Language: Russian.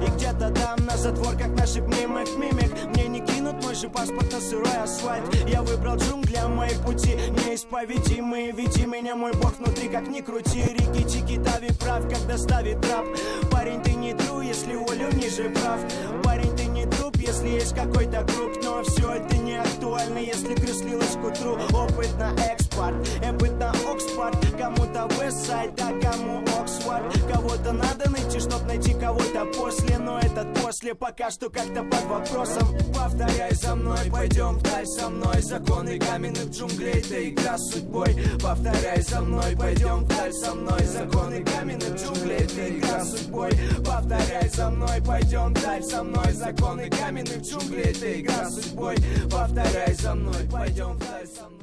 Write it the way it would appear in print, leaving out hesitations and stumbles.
И где-то там на затворках наших мнимых мимик мне не кинут мой же паспорт на сырой асфальт. Я выбрал джунгли, а мои пути неисповедимые. Веди меня, мой бог, внутри как ни крути. Рики, чики, тави прав, когда ставит трап. Парень, ты не тру, если волю ниже прав. Парень, ты не труп, если есть какой-то круг. Но все это не актуально, если креслилось к утру. Опыт на экспорт, опыт на Оксфорд. Кому-то Вестсайд, а кому Оксфорд. Кого-то надо найти, чтоб найти кого-то после. Но этот после пока что как-то под вопросом. Повторяй за мной, пойдем вдаль со мной. Законы каменных джунглей, это игра с судьбой. Повторяй за мной, пойдем вдаль со мной. Законы каменных джунглей, это игра с судьбой. Повторяй за мной, пойдем вдаль со мной. Законы каменных джунглей, это игра с судьбой. Повторяй за мной, пойдем вдаль со мной.